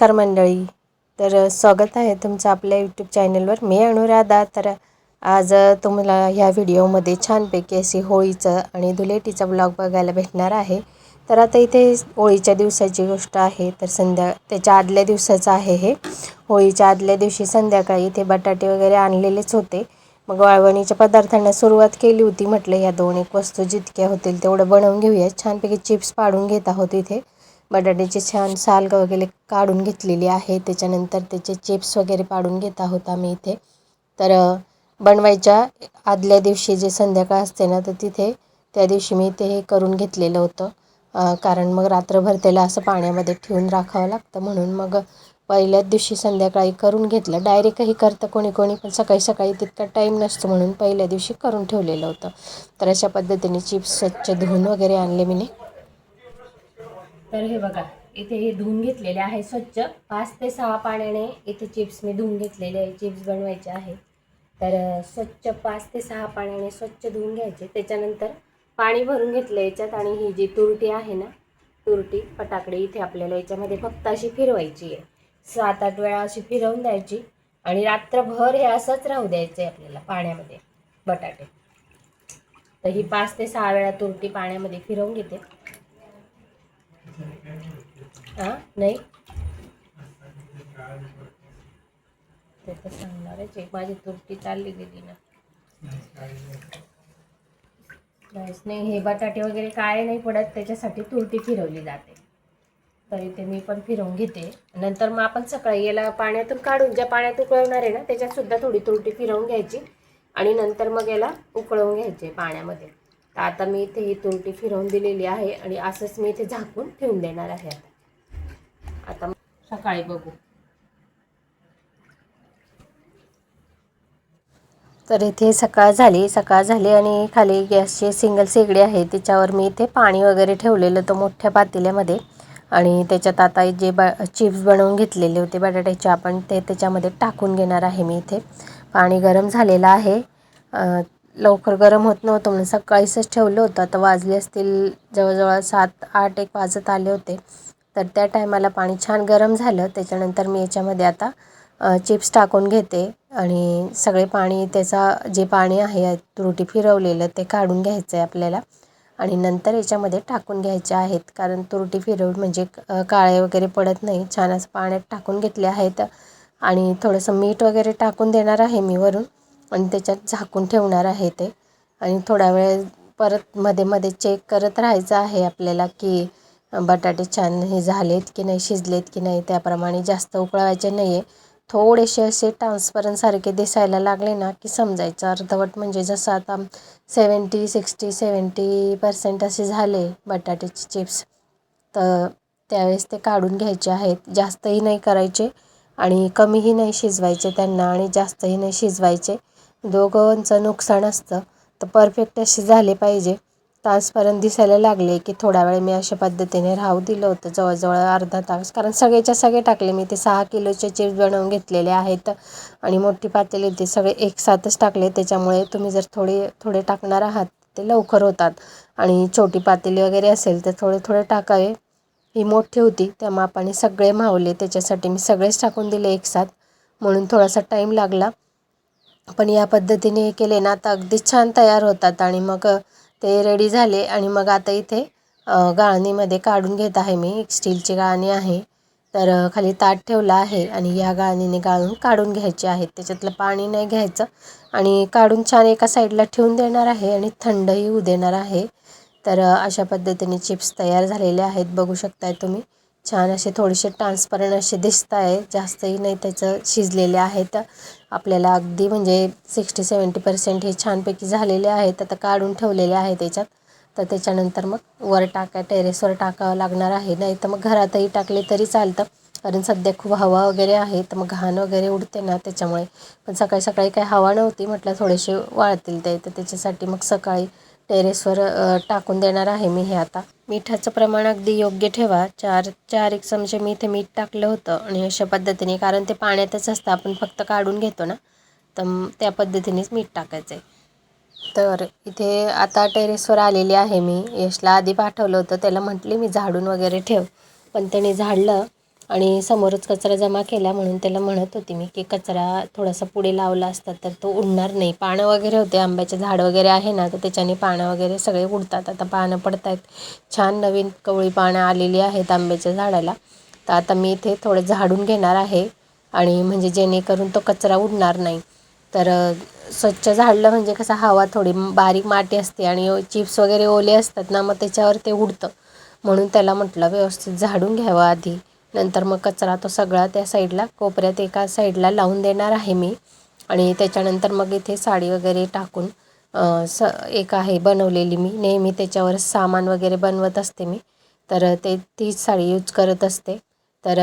नमस्कार मंडळी. तर स्वागत आहे तुमचं आपल्या यूट्यूब चॅनलवर. मी अनुराधा. तर आज तुम्हाला ह्या व्हिडिओमध्ये छानपैकी अशी होळीचं आणि धुलेटीचा ब्लॉग बघायला भेटणार आहे. तर आता इथे होळीच्या दिवसाची गोष्ट आहे. तर त्याच्या आदल्या दिवसाचं आहे हे. होळीच्या आदल्या दिवशी संध्याकाळी इथे बटाटे वगैरे आणलेलेच होते. मग वाळवणीच्या पदार्थांना सुरुवात केली होती. म्हटलं या 2-1 वस्तू जितक्या होतील तेवढं बनवून घेऊया. छानपैकी चिप्स पाडून घेत आहोत. इथे बटाट्याची छान साल वगैरे काढून घेतलेली आहे. त्याच्यानंतर त्याचे चिप्स वगैरे पाडून घेत आहोत आम्ही इथे. तर बनवायच्या आदल्या दिवशी जे संध्याकाळ असते ना, तर तिथे त्या दिवशी मी ते हे करून घेतलेलं होतं. कारण मग रात्रभर त्याला असं पाण्यामध्ये ठेवून राखावं लागतं. म्हणून मग पहिल्याच दिवशी संध्याकाळी करून घेतलं. डायरेक्टही करतं कोणी कोणी, पण सकाळी सकाळी तितका टाईम नसतो म्हणून पहिल्या दिवशी करून ठेवलेलं होतं. तर अशा पद्धतीने चिप्स स्वच्छ धुवून वगैरे आणले मी. तर हे बघा, इथे हे धुवून घेतलेले आहे स्वच्छ. 5 ते 6 पाण्याने इथे चिप्स मी धुवून घेतलेले आहे. चिप्स बनवायचे आहे. तर स्वच्छ 5 ते 6 पाण्याने स्वच्छ धुवून घ्यायचे. त्याच्यानंतर पाणी भरून घेतलं याच्यात. आणि ही जी तुरटी आहे ना, तुरटी फटाकडे इथे आपल्याला याच्यामध्ये फक्त अशी फिरवायची आहे. 7-8 वेळा अशी फिरवून द्यायची. आणि रात्रभर हे असंच राहू द्यायचं आहे आपल्याला पाण्यामध्ये बटाटे. तर ही 5 ते 6 वेळा तुरटी पाण्यामध्ये फिरवून घेते. नाही ते तर सांगणारच आहे. माझी तुरटी चालली गेली ना. नाही, हे बटाटे वगैरे काय नाही पडत, त्याच्यासाठी तुरटी फिरवली जाते. तर इथे मी पण फिरवून घेते. नंतर मग आपण सकाळी याला पाण्यातून काढून, ज्या पाण्यात उकळवणार आहे ना त्याच्यात सुद्धा थोडी तुरटी फिरवून घ्यायची. आणि नंतर मग याला उकळवून घ्यायचे पाण्यामध्ये. तर आता मी इथे ही तुरटी फिरवून दिलेली आहे. आणि असंच मी इथे झाकून ठेवून देणार आहे. आता सकाळी बघू. तर इथे सकाळ झाली आणि खाली गॅसची सिंगल शेगडी आहे, त्याच्यावर मी इथे पाणी वगैरे ठेवलेलं होतं मोठ्या पातेल्यामध्ये. आणि त्याच्यात आता जे चिप्स बनवून घेतलेले होते बटाट्याचे, आपण ते त्याच्यामध्ये टाकून घेणार आहे मी. इथे पाणी गरम झालेलं आहे. लवकर गरम होत नव्हतं म्हणून सकाळीच ठेवलं होतं. आता वाजले असतील जवळजवळ 7-8 वाजत आले होते. तर त्या टायमाला पाणी छान गरम झालं. त्याच्यानंतर मी याच्यामध्ये आता चिप्स टाकून घेते. आणि सगळे पाणी, त्याचा जे पाणी आहे तुरटी फिरवलेलं ते काढून घ्यायचं आहे आपल्याला. आणि नंतर याच्यामध्ये टाकून घ्यायचे आहेत. कारण तुरटी फिरवून म्हणजे काळे वगैरे पडत नाही. छान असं पाण्यात टाकून घेतले आहेत. आणि थोडंसं मीठ वगैरे टाकून देणार आहे मी वरून. आणि त्याच्यात झाकून ठेवणार आहे ते. आणि थोडा वेळ परत मध्ये मध्ये चेक करत राहायचं आहे आपल्याला की बटाटे छान हे झालेत की नाही, शिजलेत की नाही. त्याप्रमाणे जास्त उकळवायचे नाही आहे. थोडेसे असे ट्रान्सपरंट सारखे दिसायला लागले ना की समजायचं अर्धवट, म्हणजे जसं आता 70% असे झाले बटाट्याचे चिप्स. तर त्यावेळेस ते काढून घ्यायचे आहेत. जास्तही नाही करायचे आणि कमीही नाही शिजवायचे त्यांना, आणि जास्तही नाही शिजवायचे. दोघांचं नुकसान असतं. तर परफेक्ट असे झाले पाहिजे. ट्रान्सपरंट दिसायला लागले की थोडा वेळ मी अशा पद्धतीने राहू दिलं होतं, जवळजवळ अर्धा तास. कारण सगळेच्या सगळे टाकले मी. ते 6 किलोचे चिप्स बनवून घेतलेले आहेत. आणि मोठी पातेली ते सगळे एकसाथच टाकले. त्याच्यामुळे तुम्ही जर थोडे थोडे टाकणार आहात ते लवकर होतात. आणि छोटी पातेली वगैरे असेल तर थोडे थोडे टाकावे. ही मोठी होती त्या मापाने सगळे मावले, त्याच्यासाठी मी सगळेच टाकून दिले एकसाथ. म्हणून थोडासा टाईम लागला. पण या पद्धतीने केले ना तर अगदी छान तयार होतात. आणि मग ते रेडी झाले. आणि मग आता इथे गाळणीमध्ये काढून घेत आहे मी. एक स्टीलची गाळणी आहे. तर खाली ताट ठेवलं आहे आणि या गाळणीने गाळून काढून घ्यायचे आहेत. त्याच्यातलं पाणी नाही घ्यायचं. आणि काढून छान एका साईडला ठेवून देणार आहे आणि थंडही होऊ देणार आहे. तर अशा पद्धतीने चिप्स तयार झालेले आहेत. बघू शकताय तुम्ही. छान असे थोडेसे ट्रान्सपरंट असे दिसत आहे. जास्तही नाही त्याचं शिजलेले आहेत. आपल्याला अगदी म्हणजे 60-70% हे छानपैकी झालेले आहेत. आता काढून ठेवलेले आहे त्याच्यात. तर त्याच्यानंतर मग टेरेसवर टाकावं लागणार आहे. नाही तर मग घरातही टाकले तरी चालतं. कारण सध्या खूप हवा वगैरे आहे, तर मग घाण वगैरे उडते ना त्याच्यामुळे. पण सकाळी सकाळी काही हवा नव्हती, म्हटलं थोडेसे वाळतील ते. तर त्याच्यासाठी मग सकाळी टेरेसवर टाकून देणार आहे मी हे आता. मिठाचं प्रमाण अगदी योग्य ठेवा. 4 चमचे मी इथे मीठ टाकलं होतं. आणि अशा पद्धतीने, कारण ते पाण्यातच असतं, आपण फक्त काढून घेतो ना, तर त्या पद्धतीनेच मीठ टाकायचं आहे. तर इथे आता टेरेसवर आलेली आहे मी. यशला आधी पाठवलं होतं, त्याला म्हटले मी झाडून वगैरे ठेव, पण त्याने झाडलं. आणि समोरच कचरा जमा केला म्हणून त्याला म्हणत होती मी की कचरा थोडासा पुढे लावला असता तर तो उडणार नाही. पानं वगैरे होते, आंब्याचे झाड वगैरे आहे ना, तर त्याच्याने पानं वगैरे सगळे उडतात. आता पानं पडत आहेत, छान नवीन कवळी पानं आलेली आहेत आंब्याच्या झाडाला. तर आता मी इथे थोडं झाडून घेणार आहे आणि म्हणजे जेणेकरून तो कचरा उडणार नाही. तर स्वच्छ झाडलं म्हणजे कसं हवा थोडी बारीक माती असते आणि चिप्स वगैरे ओले असतात ना, मग त्याच्यावर ते उडतं. म्हणून त्याला म्हटलं व्यवस्थित झाडून घ्यावं आधी, नंतर मग कचरा तो सगळा त्या साईडला कोपऱ्यात एका साईडला लावून देणार आहे मी. आणि त्याच्यानंतर मग इथे साडी वगैरे टाकून एक आहे बनवलेली मी नेहमी त्याच्यावर सामान वगैरे बनवत असते मी. तर तीच साडी यूज करत असते. तर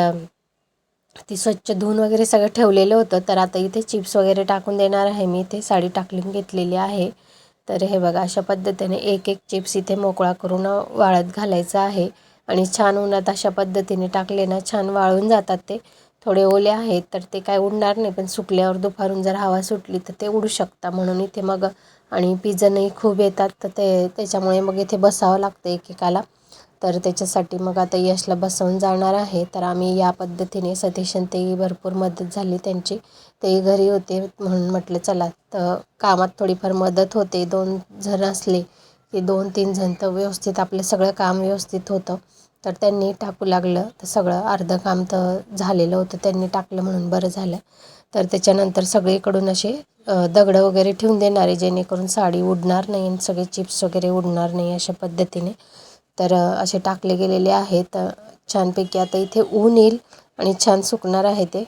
ती स्वच्छ धुवून वगैरे सगळं ठेवलेलं होतं. तर आता इथे चिप्स वगैरे टाकून देणार आहे मी. इथे साडी टाकून घेतलेली आहे. तर हे बघा अशा पद्धतीने एक एक चिप्स इथे मोकळा करून वाळत घालायचा आहे. आणि छान उन्हात अशा पद्धतीने टाकले ना छान वाळून जातात ते. थोडे ओले आहेत तर ते काय उडणार नाही, पण सुकल्यावर दुपारून जर हवा सुटली तर ते उडू शकतात. म्हणून इथे मग आणि पिजनही खूप येतात तर त्याच्यामुळे मग इथे बसावं लागतं एकेकाला. तर त्याच्यासाठी मग आता यशला बसवून जाणार आहे. तर आम्ही या पद्धतीने सतीश आणि तेही भरपूर मदत झाली त्यांची. तेही घरी होते म्हणून म्हटलं चला, तर कामात थोडीफार मदत होते. 2 जण असले की 2-3 जण तर व्यवस्थित आपलं सगळं काम व्यवस्थित होतं. तर त्यांनी टाकू लागलं तर सगळं अर्धं काम तर झालेलं होतं, त्यांनी टाकलं म्हणून बरं झालं. तर त्याच्यानंतर सगळीकडून असे दगडं वगैरे ठेवून देणारे जेणेकरून साडी उडणार नाही आणि सगळे चिप्स वगैरे उडणार नाही अशा पद्धतीने. तर असे टाकले गेलेले आहेत छानपैकी. आता इथे ऊन येईल आणि छान सुकणार आहे ते.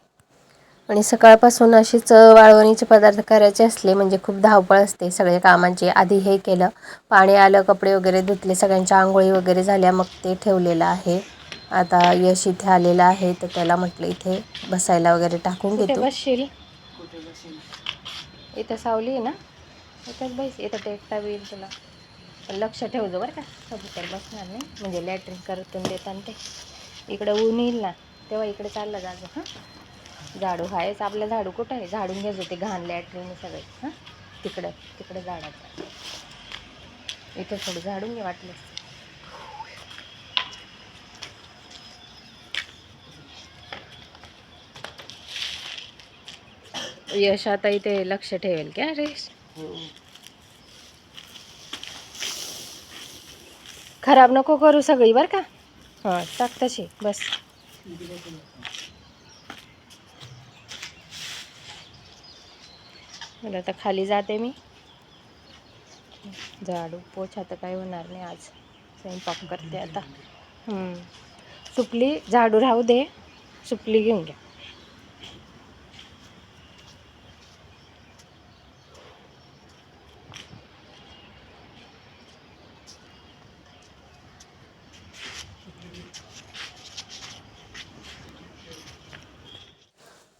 आणि सकाळपासून अशीच वाळवणीचे पदार्थ करायचे असले म्हणजे खूप धावपळ असते सगळ्या कामांची. आधी हे केलं, पाणी आलं, कपडे वगैरे धुतले, सगळ्यांच्या आंघोळी वगैरे झाल्या, मग ते ठेवलेलं आहे. आता यश इथे आलेला आहे तर त्याला म्हटलं इथे बसायला वगैरे टाकून घेतो. बसशील इथं सावली आहे ना, इथंच बस, इथं टेकता येईल तुला. पण लक्ष ठेवतो बरं का, कबूतर बसणार नाही म्हणजे लॅट्रिन करतून देताना ते. इकडं ऊन येईल ना तेव्हा इकडे चाललं जायचं. हां, झाडू आहेच आपलं, झाडू कुठं आहे, झाडून घ्यायचं ते घाण लॅट्रिन सगळे. हां, तिकडं तिकडं झाडाचं, इथं थोडं झाडून घे वाटलं. यश आता इथे लक्ष ठेवेल का रे? खराब नको करू सगळी बरं का. हां, टाक तशी बस. मला आता खाली जाते मी. झाडू पोछा तर काही होणार नाही आज, स्वयंपाक करते आता. सुपली झाडू राहू दे, सुपली घेऊन घ्या.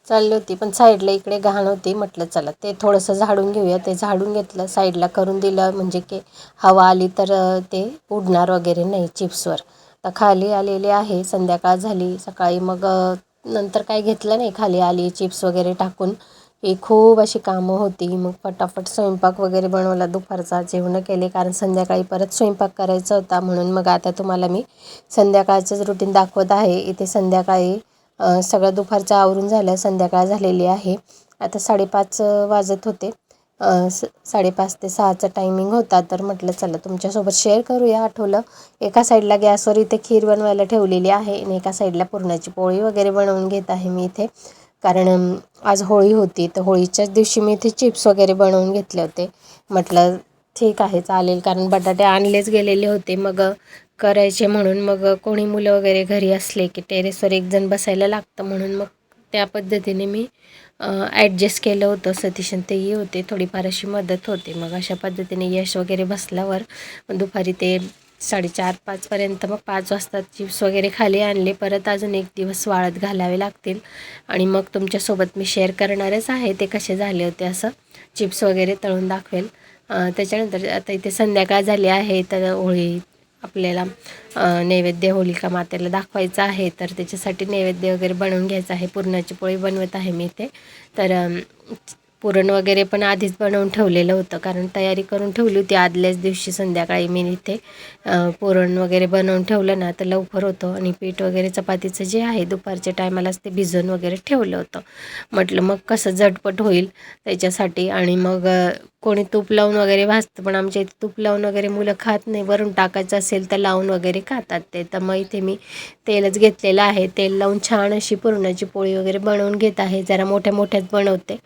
चालली होती पण साईडला इकडे घाण होती, म्हटलं चला ते थोडंसं झाडून घेऊया. ते झाडून घेतलं, साईडला करून दिलं म्हणजे की हवा आली तर ते उडणार वगैरे नाही चिप्सवर. तर खाली आलेले आहे, संध्याकाळ झाली. सकाळी मग नंतर काय घेतलं नाही, खाली आली चिप्स वगैरे टाकून. ही खूप अशी कामं होती. मग पटापट स्वयंपाक वगैरे बनवला, दुपारचा जेवणं केले कारण संध्याकाळी परत स्वयंपाक करायचा होता. म्हणून मग आता तुम्हाला मी संध्याकाळचंच रुटीन दाखवत आहे. इथे संध्याकाळी सगळं दुपारचं आवरून झालं, संध्याकाळ झालेली आहे. आता 5:30 वाजत होते. 5:30 ते 6चा टायमिंग होता. तर म्हटलं चला तुमच्यासोबत शेअर करूया. आठवलं, एका साईडला गॅसवर इथे खीर बनवायला ठेवलेली आहे आणि एका साईडला पुरणाची पोळी वगैरे बनवून घेत आहे मी इथे. कारण आज होळी होती, तर होळीच्याच दिवशी मी इथे चिप्स वगैरे बनवून घेतले होते. म्हटलं ठीक आहे चालेल, कारण बटाटे आणलेच गेलेले होते. मग करायचे म्हणून मग कोणी मुलं वगैरे घरी असले की टेरेसवर एक जण बसायला लागतं, म्हणून मग त्या पद्धतीने मी ॲडजस्ट केलं होतं. सतीश आणि तेही होते, थोडीफार अशी मदत होते. मग अशा पद्धतीने यश वगैरे बसल्यावर दुपारी ते 4:30-5पर्यंत, मग 5 वाजता चिप्स वगैरे खाली आणले. परत अजून एक दिवस वाळत घालावे लागतील आणि मग तुमच्यासोबत मी शेअर करणारच आहे ते कसे झाले होते. असं चिप्स वगैरे तळून दाखवेल. त्याच्यानंतर आता इथे संध्याकाळ झाली आहे, तर होळी आपल्याला नैवेद्य होलिका मातेला दाखवायचं आहे. तर त्याच्यासाठी नैवेद्य वगैरे बनवून घ्यायचं आहे. पुरणाची पोळी बनवत आहे मी इथे. तर पुरण वगैरे पण आधीच बनवून ठेवलेलं होतं, कारण तयारी करून ठेवली होती आदल्याच दिवशी संध्याकाळी. मी इथे पुरण वगैरे बनवून ठेवलं ना तर लवकर होतं. आणि पीठ वगैरे चपातीचं जे आहे दुपारच्या टायमालाच ते भिजवून वगैरे ठेवलं होतं. म्हटलं मग कसं झटपट होईल त्याच्यासाठी. आणि मग कोणी तूप लावून वगैरे भाजतं, पण आमच्या इथे तूप लावून वगैरे मुलं खात नाही. वरून टाकायचं असेल तर लावून वगैरे खातात ते. तर मग इथे मी तेलच घेतलेलं आहे. तेल लावून छान अशी पुरणाची पोळी वगैरे बनवून घेत आहे. जरा मोठ्या मोठ्यात बनवते,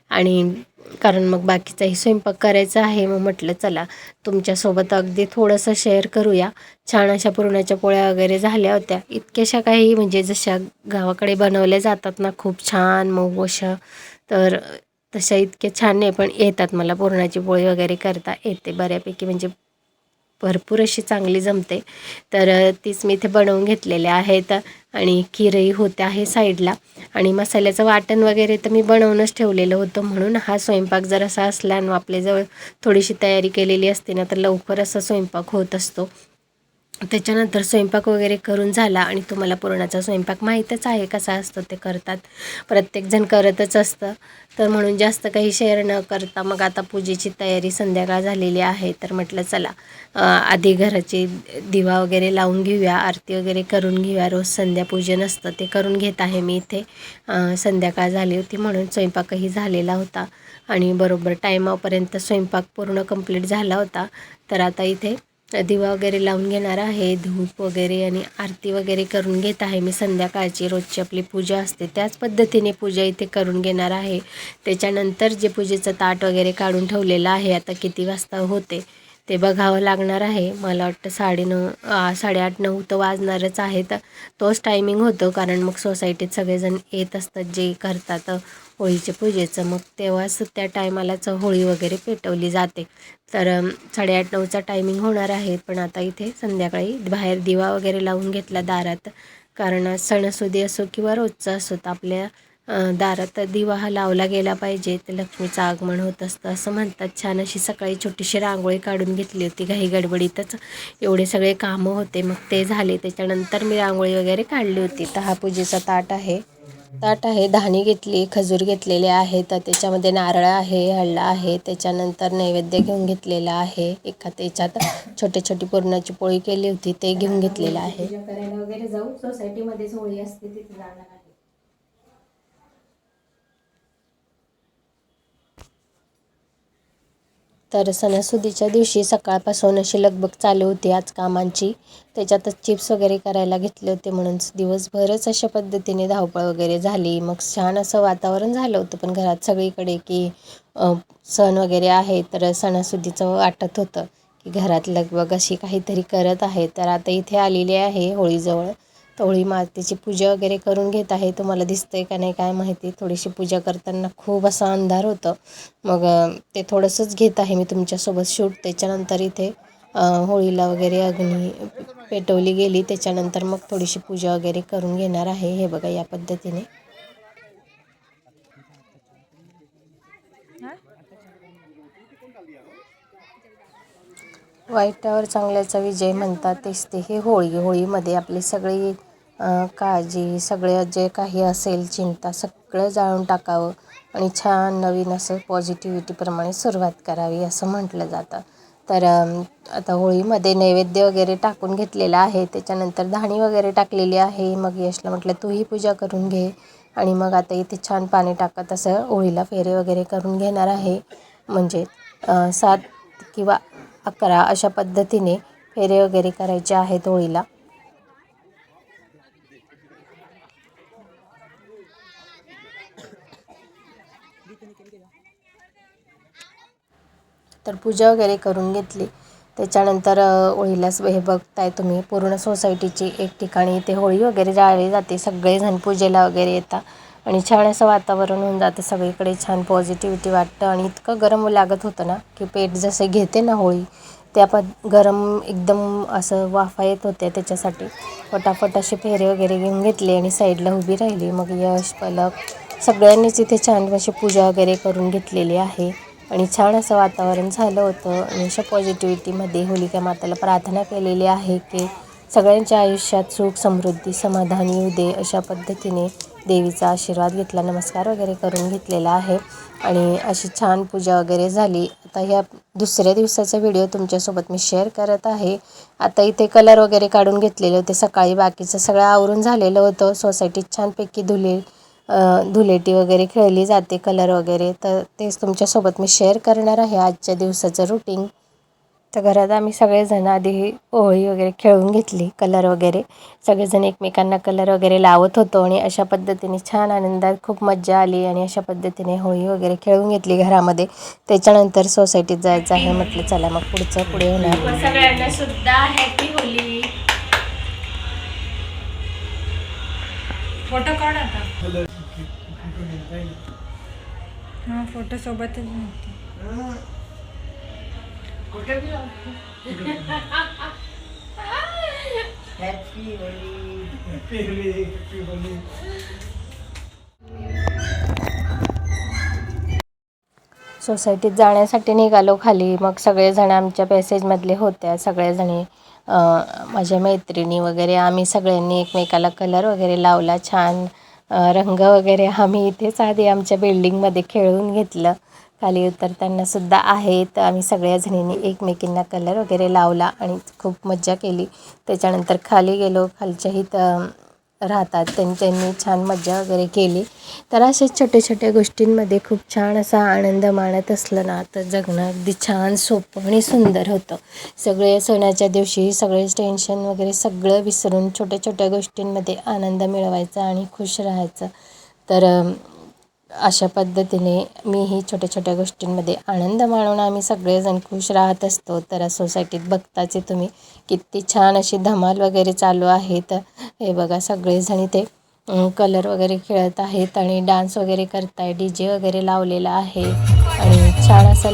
आणि कारण मग बाकीचाही स्वयंपाक करायचा आहे. मग म्हटलं चला तुमच्यासोबत अगदी थोडंसं शेअर करूया. छान अशा पुरणाच्या पोळ्या वगैरे झाल्या होत्या. इतक्याशा काही म्हणजे जशा गावाकडे बनवल्या जातात ना, खूप छान मऊ अशा, तर तशा इतक्या छान नाही, पण येतात मला पुरणाची पोळी वगैरे करता येते बऱ्यापैकी, म्हणजे भरपूर अशी चांगली जमते. तर तीच मी इथे बनवून घेतलेल्या आहेत. आणि खीरही होते आहे साईडला. आणि मसाल्याचं वाटण वगैरे तर मी बनवूनच ठेवलेलं होतं, म्हणून हा स्वयंपाक जर असा असला आणि आपल्याजवळ थोडीशी तयारी केलेली असते ना तर लवकर असा स्वयंपाक होत असतो. त्याच्यानंतर स्वयंपाक वगैरे करून झाला. आणि तुम्हाला पुरणाचा स्वयंपाक माहीतच आहे कसा असतो, ते करतात, प्रत्येकजण करतच असतं. तर म्हणून जास्त काही शेअर न करता मग आता पूजेची तयारी संध्याकाळ झालेली आहे. तर म्हटलं चला आधी घराची दिवा वगैरे लावून घेऊया, आरती वगैरे करून घेऊया. रोज संध्यापूजन असतं ते करून घेत आहे मी इथे. संध्याकाळ झाली होती म्हणून स्वयंपाकही झालेला होता. आणि बरोबर टायमापर्यंत स्वयंपाक पूर्ण कंप्लीट झाला होता. तर आता इथे दिवा वगैरे लावून घेणार आहे, धूप वगैरे आणि आरती वगैरे करून घेत आहे मी. संध्याकाळची रोजची आपली पूजा असते त्याच पद्धतीने पूजा इथे करून घेणार आहे. त्याच्यानंतर जे पूजेचं ताट वगैरे काढून ठेवलेलं आहे, आता किती वाजता होते ते बघावं लागणार आहे. मला वाटतं 8:30 तर वाजणारच आहेत. तोच टायमिंग होतो, कारण मग सोसायटीत सगळेजण येत असतात जे करतात होळीच्या पूजेचं, मग तेव्हाच त्या टायमालाच होळी वगैरे पेटवली जाते. तर 8:30-9चा टायमिंग होणार आहे. पण आता इथे संध्याकाळी बाहेर दिवा वगैरे लावून घेतला दारात, कारण सणासुदी असो किंवा रोजचा असो तर आपल्या दारात दिवा हा लावला गेला पाहिजे, ते लक्ष्मीचं आगमन होत असतं असं म्हणतात. छान अशी सकाळी छोटीशी रांगोळी काढून घेतली होती घाई गडबडीतच, एवढे सगळे कामं होते मग ते झाले. त्याच्यानंतर मी रांगोळी वगैरे काढली होती. तर हा पूजेचा ताट आहे, धाणी घेतली, खजूर घेतलेले आहे, तर त्याच्यामध्ये नारळ आहे, हळा आहे, त्याच्यानंतर नैवेद्य घेऊन घेतलेला आहे. एका त्याच्यात छोटी पुरणाची पोळी केली होती ते घेऊन घेतलेलं आहे. पूजा करायला वगैरे जाऊ, सोसायटीमध्येच होळी असते तिथे जाणार आहे. तर सणासुदीच्या दिवशी सकाळपासून अशी लगबग चालू होती आज कामांची. त्याच्यातच चिप्स वगैरे करायला घेतले होते, म्हणून दिवसभरच अशा पद्धतीने धावपळ वगैरे झाली. मग छान असं वातावरण झालं होतं पण घरात सगळीकडे की सण वगैरे आहे, तर सणासुदीचं वाटत होतं की घरात लगबग अशी काहीतरी करत आहे. तर आता इथे आलेली आहे होळीजवळ, तर होळी मातेची पूजा वगैरे करून घेत आहे. तुम्हाला दिसतंय का नाही काय माहिती, थोडीशी पूजा करताना खूप असा अंधार होतं, मग ते थोडंसंच घेत आहे मी तुमच्यासोबत शूट. त्याच्यानंतर इथे होळीला वगैरे अग्नी पेटवली गेली, त्याच्यानंतर मग थोडीशी पूजा वगैरे करून घेणार आहे. हे बघा या पद्धतीने. वाईटावर चांगल्याचा विजय म्हणतात तेच ते हे होळीमध्ये आपली सगळी काळजी, सगळं जे काही असेल चिंता सगळं जाळून टाकावं आणि छान नवीन असं पॉझिटिव्हिटीप्रमाणे सुरुवात करावी असं म्हटलं जातं. तर आता होळीमध्ये नैवेद्य वगैरे टाकून घेतलेला आहे, त्याच्यानंतर धाणी वगैरे टाकलेली आहे. मग यशला म्हटलं तूही पूजा करून घे, आणि मग आता इथे छान पाणी टाकत असं होळीला फेरे वगैरे करून घेणार आहे. म्हणजे 7 किंवा 11 अशा पद्धतीने फेरे वगैरे करायचे आहेत होळीला. तर पूजा वगैरे करून घेतली. त्याच्यानंतर होळीलाच हे बघताय तुम्ही पूर्ण सोसायटीची एक ठिकाणी इथे होळी वगैरे जाळली जाते. सगळेजण पूजेला वगैरे येतात आणि छान असं वातावरण होऊन जातं, सगळीकडे छान पॉझिटिव्हिटी वाटतं. आणि इतकं गरम लागत होतं ना की पेट जसे घेते ना होळी, त्या गरम एकदम असं वाफा येत होत्या. त्याच्यासाठी फटाफट असे फेरे वगैरे घेऊन घेतले आणि साईडला उभी राहिली. मग यश, पलक सगळ्यांनीच इथे छान अशी पूजा वगैरे करून घेतलेली आहे. आणि छान असं वातावरण झालं होतं. आणि अशा पॉझिटिव्हिटीमध्ये होलिका मातेला प्रार्थना केलेली आहे की सगळ्यांच्या आयुष्यात सुख समृद्धी समाधान येऊ दे अशा पद्धतीने देवीचा आशीर्वाद घेतला, नमस्कार वगैरे करून घेतलेला आहे. आणि अशी छान पूजा वगैरे झाली. आता ह्या दुसऱ्या दिवसाचा व्हिडिओ तुमच्यासोबत मी शेअर करत आहे. आता इथे कलर वगैरे काढून घेतलेले होते. सकाळी बाकीचं सगळं आवरून झालेलं होतं. सोसायटीत छानपैकी धुलेटी वगैरे खेळली जाते, कलर वगैरे, तर तेच तुमच्यासोबत मी शेअर करणार आहे आजच्या दिवसाचं रुटीन. तर घरात आम्ही सगळेजण आधी होळी वगैरे खेळून घेतली, कलर वगैरे सगळेजण एकमेकांना कलर वगैरे लावत होतो आणि अशा पद्धतीने छान आनंदात खूप मज्जा आली. आणि अशा पद्धतीने होळी वगैरे खेळून घेतली घरामध्ये. त्याच्यानंतर सोसायटीत जायचं आहे म्हटलं, चला मग पुढे होणार. सगळ्यांना सुद्धा हॅपी होळी. फोटो काढ आता. हां, फोटो सोबतच सोसायटीत जाण्यासाठी निघालो खाली. मग सगळेजण आमच्या पॅसेजमधले होत्या, सगळेजणी माझ्या मैत्रिणी वगैरे, आम्ही सगळ्यांनी एकमेकाला कलर वगैरे लावला, छान रंग वगैरे आम्ही इथेच आधी आमच्या बिल्डिंगमध्ये खेळून घेतलं. खाली उतरताना सुद्धा आहे, तर आम्ही सगळ्या जणींनी एकमेकींना कलर वगैरे लावला आणि खूप मज्जा केली. त्याच्यानंतर खाली गेलो, खालच्या इथं राहतात त्यांनी छान मज्जा वगैरे केली. तर अशा छोट्या छोट्या गोष्टींमध्ये खूप छान असा आनंद मानत असलं ना, तर जगणं अगदी छान सोपं आणि सुंदर होतं. सगळे सणाच्या दिवशी सगळेच टेन्शन वगैरे सगळं विसरून छोट्या छोट्या गोष्टींमध्ये आनंद मिळवायचा आणि खुश राहायचं. तर अशा पद्धतीने मीही छोट्या छोट्या गोष्टींमध्ये आनंद मानून आम्ही सगळेजण खुश राहत असतो. तर सोसायटीत बघताच आहे तुम्ही किती छान अशी धमाल वगैरे चालू आहे. तर हे बघा, सगळेजण इथे कलर वगैरे खेळत आहेत आणि डान्स वगैरे करताय, DJ वगैरे लावलेला आहे आणि छान असं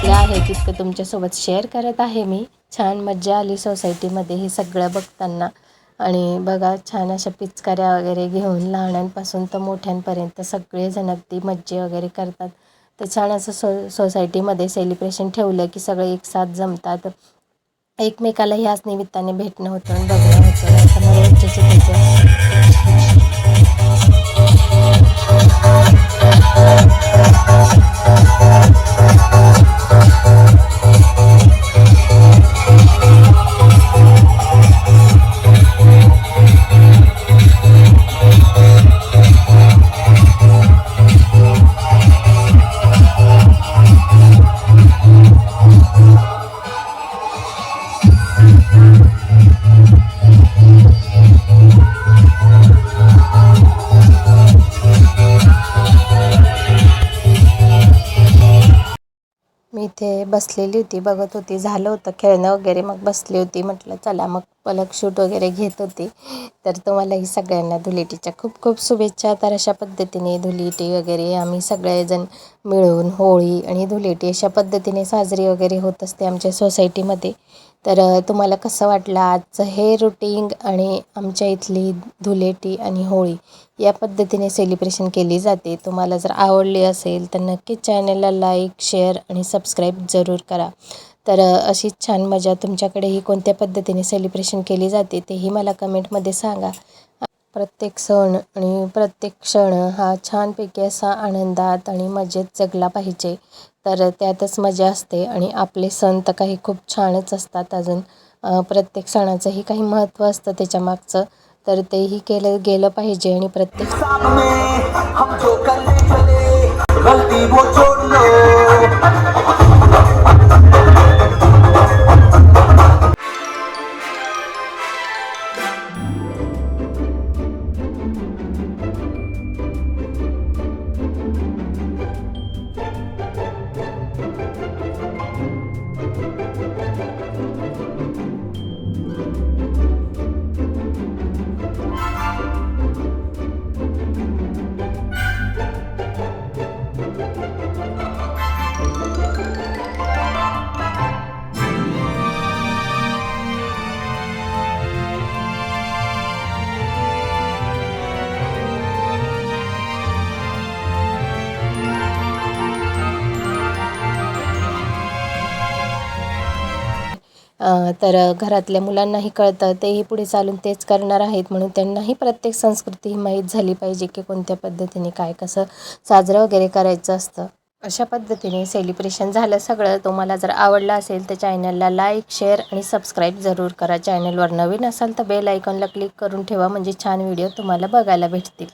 आहे तितकं तुमच्यासोबत शेअर करत आहे मी. छान मज्जा आली सोसायटीमध्ये हे सगळं बघताना. आणि बघा, छान अशा पिचकाऱ्या वगैरे घेऊन लहानांपासून तर मोठ्यांपर्यंत सगळेजण अगदी मज्जे वगैरे करतात. तर छान असं सोसायटीमध्ये सेलिब्रेशन ठेवलं की सगळे एकसाथ जमतात, एकमेकाला ह्याच निमित्ताने भेटणं होतं आणि बघणं होतं. तर मग रोजच्याची मी इथे बसलेली होती, बघत होती, झालं होतं खेळणं वगैरे, मग बसली होती. म्हटलं चला मग पलक शूट वगैरे घेत होती. तर तुम्हालाही सगळ्यांना धुलेटीच्या खूप खूप शुभेच्छा. तर अशा पद्धतीने धुलेटी वगैरे आम्ही सगळेजण मिळून होळी आणि धुलेटी अशा पद्धतीने साजरी वगैरे होत असते आमच्या सोसायटीमध्ये. तर तुम्हाला कसं वाटलं आजचं हे रुटीन आणि आमच्या इथली धुलेटी आणि होळी या पद्धतीने सेलिब्रेशन केली जाते. तुम्हाला जर आवडली असेल तर नक्कीच चॅनलला लाईक, शेअर आणि सबस्क्राईब जरूर करा. तर अशीच छान मजा तुमच्याकडेही कोणत्या पद्धतीने सेलिब्रेशन केली जाते तेही मला कमेंटमध्ये सांगा. प्रत्येक सण आणि प्रत्येक क्षण हा छानपैकी असा आनंदात आणि मजेत जगला पाहिजे. तर त्यातच मजा असते. आणि आपले सण तर काही खूप छानच असतात. अजून प्रत्येक सणाचंही काही महत्त्व असतं त्याच्यामागचं, तर तेही केलं गेलं पाहिजे. आणि प्रत्येक तर घरातल्या मुलांनाही कळतं, तेही पुढे चालून तेच करणार आहेत, म्हणून त्यांनाही प्रत्येक संस्कृती ही माहीत झाली पाहिजे की कोणत्या पद्धतीने काय कसं साजरं वगैरे करायचं असतं. अशा पद्धतीने सेलिब्रेशन झालं सगळं. तुम्हाला जर आवडलं असेल तर चॅनलला लाईक, शेअर आणि सबस्क्राईब जरूर करा. चॅनलवर नवीन असाल तर बेल आयकॉनला क्लिक करून ठेवा, म्हणजे छान व्हिडिओ तुम्हाला बघायला भेटतील.